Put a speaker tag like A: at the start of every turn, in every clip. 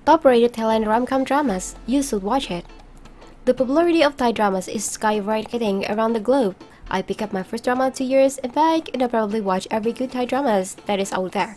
A: Top-rated Thailand rom-com dramas, you should watch it. The popularity of Thai dramas is skyrocketing around the globe. I picked up my first drama 2 years back and I probably watch every good Thai dramas that is out there.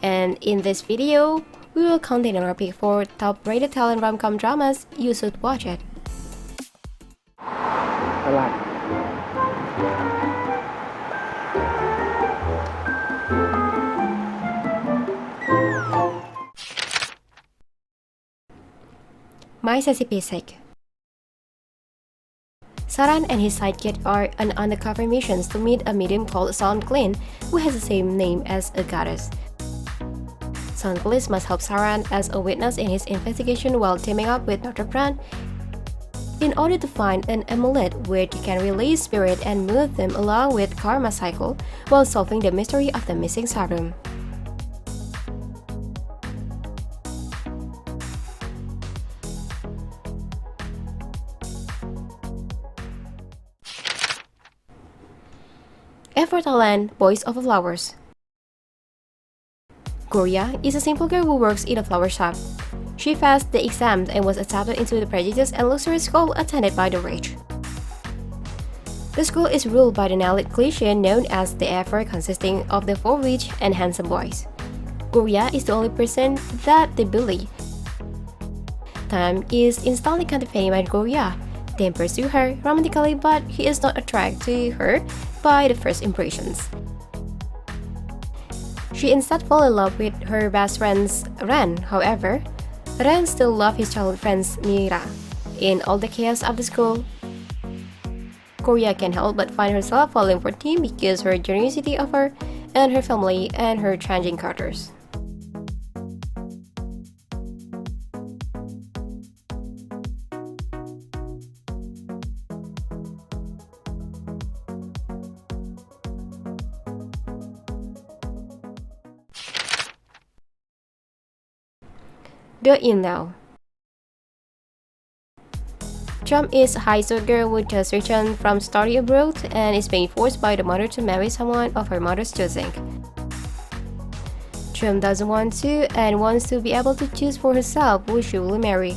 A: And in this video, we will contain our pick for top-rated Thailand rom-com dramas, you should watch it. My Sassy Psychic. Saran and his sidekick are on undercover missions to meet a medium called Khun, who has the same name as a goddess. Police must help Saran as a witness in his investigation while teaming up with No.1 in order to find an amulet where he can release spirit and move them along with karma cycle while solving the mystery of the missing serum. For Thailand, Boys of Flowers. Gloria is a simple girl who works in a flower shop. She passed the exam and was accepted into the prestigious and luxurious school attended by the rich. The school is ruled by the now-lit cliché known as the effort consisting of the 4 rich and handsome boys. Gloria is the only person that they bully. Tam is instantly captivated by Gloria, then pursue her romantically, but he is not attracted to her by the first impressions. She instead falls in love with her best friend Ran. However, Ran still loves his childhood friend Mira. In all the chaos of the school, Gloria can't help but find herself falling for Tim because her generosity of her and her family and her changing characters. Duay now. Chum is a high school girl who just returned from study abroad and is being forced by the mother to marry someone of her mother's choosing. Chum doesn't want to and wants to be able to choose for herself who she will marry.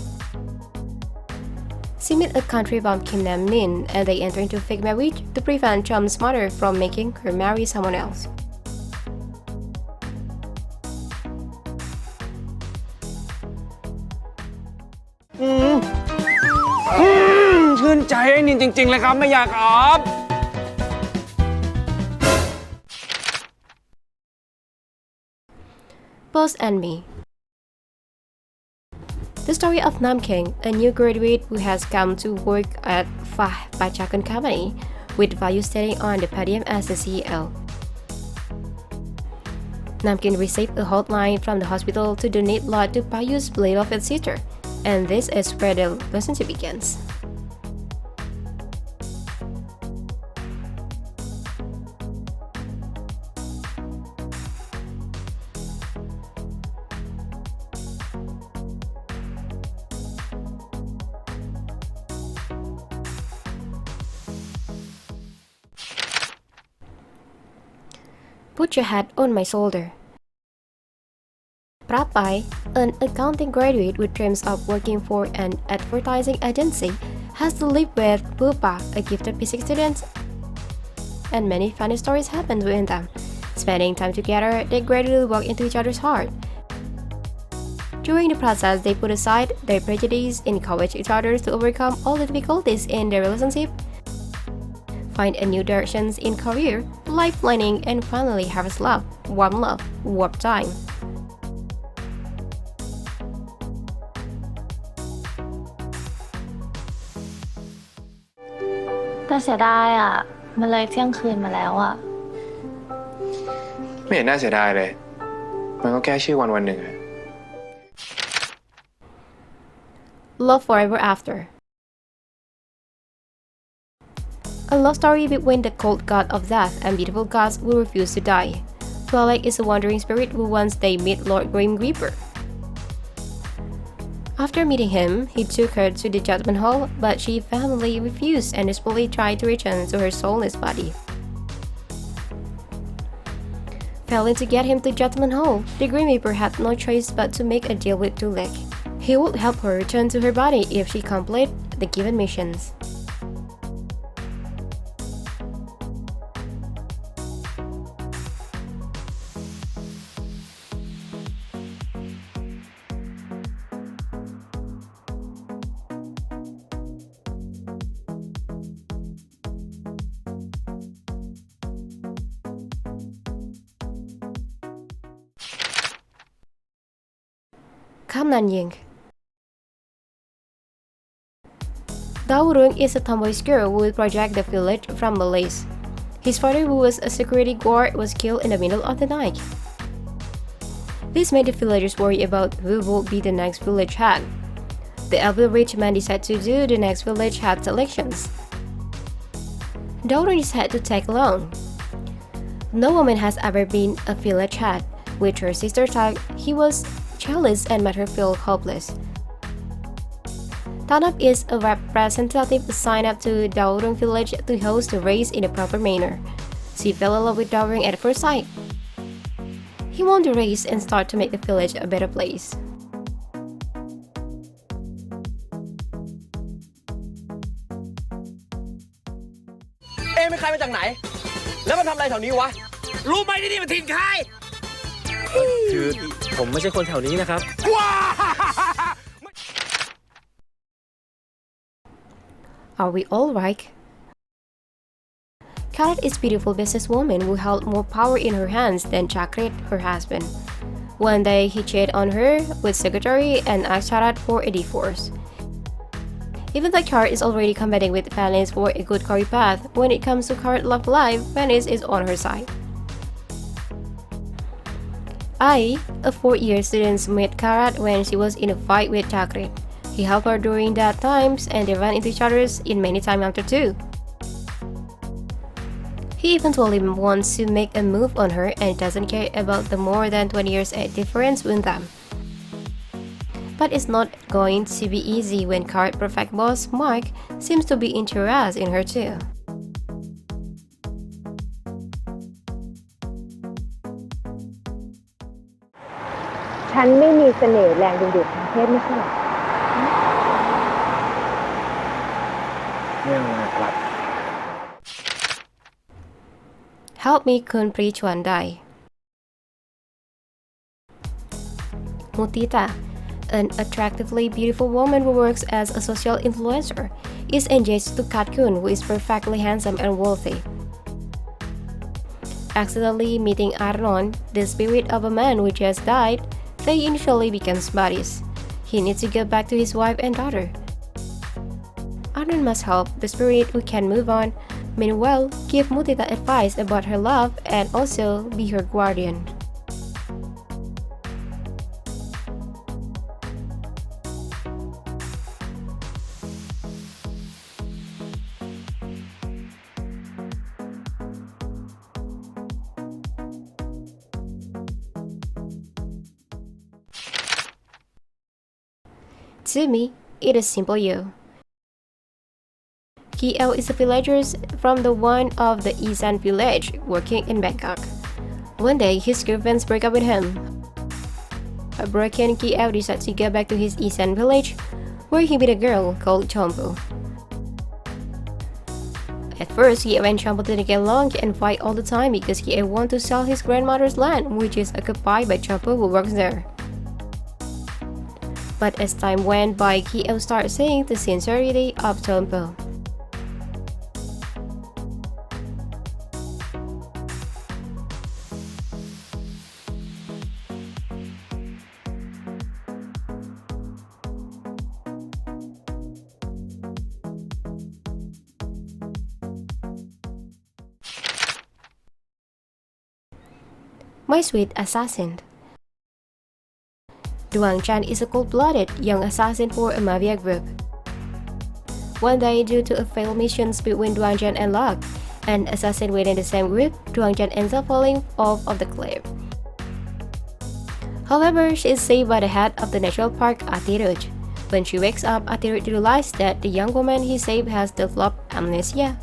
A: She meets a country bum Kamnan Ying and they enter into a fake marriage to prevent Chum's mother from making her marry someone else.
B: Hmm. ชื่นใจไอ้นินจริงๆเลยครับไม่อยากอัพ
A: Boss and Me. The story of Nam King, a new graduate who has come to work at Khun company with value standing on the podium as the CEO. Nam King received a hotline from the hospital to donate blood to Payu's beloved sister, and this is where the relationship begins. Put your head on my shoulder. Prapai, an accounting graduate with dreams of working for an advertising agency, has to live with Pupa, a gifted physics student, and many funny stories happen between them. Spending time together, they gradually walk into each other's heart. During the process, they put aside their prejudice, encourage each other to overcome all the difficulties in their relationship, find a new directions in career, life planning, and finally harvest love, warm time.
C: แต่เสียดายอ่ะมันเลยเที่ยงคืนมาแล้วอ่ะ
D: ไม่เห็นน่าเสียดายเลยมันก็แค่ชื่อวันหนึ่ง
A: Love Forever After. A love story between the cold god of death and beautiful gods who refuse to die. Twilight is a wandering spirit who once they meet Lord Grim Reaper. After meeting him, he took her to the judgment hall, but she vehemently refused and desperately tried to return to her soulless body. Failing to get him to judgment hall, the Grim Reaper had no choice but to make a deal with Duay. He would help her return to her body if she completed the given missions. Kamnan Ying. Daurung is a tomboyish girl who would project the village from the list. His father, who was a security guard, was killed in the middle of the night. This made the villagers worry about who would be the next village head. The elderly rich man decided to do the next village head selections. Daurung decided to tag along. No woman has ever been a village head. With her sister tag, he was jealous and made her feel hopeless. Tanap is a representative assigned up to Daurung village to host the race in a proper manner. She fell in love with Daurung at first sight. He won the race and started to make the village a better place.
B: เอ๊ะเป็นใครมาจากไหน แล้วมาทำอะไรแถวนี้วะ รู้ไหมที่นี่มันถิ่นใคร
E: คือผมไม่ใช่คนแถวนี้นะครับ
A: Are we all right? Karat is a beautiful businesswoman who held more power in her hands than Chakrit, her husband. One day, he cheated on her with secretary and asked Karat for a divorce. Even though Karat is already competing with Venice for a good career path, when it comes to Karat love life, Venice is on her side. A 4-year student met Karat when she was in a fight with Chakrit. He helped her during that times and they ran into each other in many times after too. He eventually wants to make a move on her and doesn't care about the more than 20 years age difference with them. But it's not going to be easy when Karat perfect boss Mark seems to be interested in her too.
F: ฉันไม่มีเสน่ห์แรงดึงดูดทางเพศไม่ใช่หรอ
E: เรื่องอะไรครับ
A: Help me Khun Pri Chuan Dai. Mutita, an attractively beautiful woman who works as a social influencer, is engaged to Khun, who is perfectly handsome and wealthy. Accidentally meeting Arnon, the spirit of a man who just died, they initially become buddies. He needs to get back to his wife and daughter. Arnon must help the spirit who can move on, meanwhile give Mutita advice about her love and also be her guardian. To me, it is simple you. Kiel is a villager from the one of the Isan village working in Bangkok. One day, his girlfriends break up with him. Heartbroken, Kiel decides to go back to his Isan village, where he met a girl called Chompo. At first, Kiel and Chompo didn't get along and fight all the time because Kiel wants to sell his grandmother's land, which is occupied by Chompo who works there. But as time went by, Kiel started seeing the sincerity of Chompo. My sweet assassin. Duang Chan is a cold-blooded young assassin for a mafia group. One day, due to a failed mission between Duang Chan and Lok, an assassin within the same group, Duang Chan ends up falling off of the cliff. However, she is saved by the head of the national park, Atiruj. When she wakes up, Atiruj realizes that the young woman he saved has developed amnesia.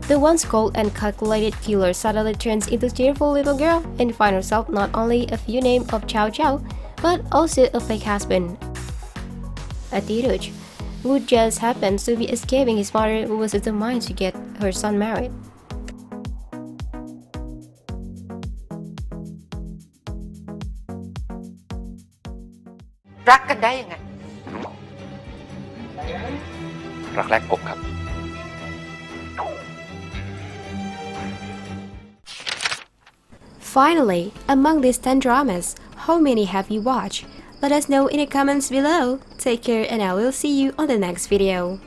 A: The once cold and calculated killer suddenly turns into cheerful little girl and finds herself not only a few name of Chow Chow, but also a fake husband, a Tiruj, who just happens to be escaping his mother who was determined to get her son married.
G: รักกันได้ยังไง
H: รักแรกพบครับ
A: Finally, among these 10 dramas, how many have you watched? Let us know in the comments below. Take care and I will see you on the next video.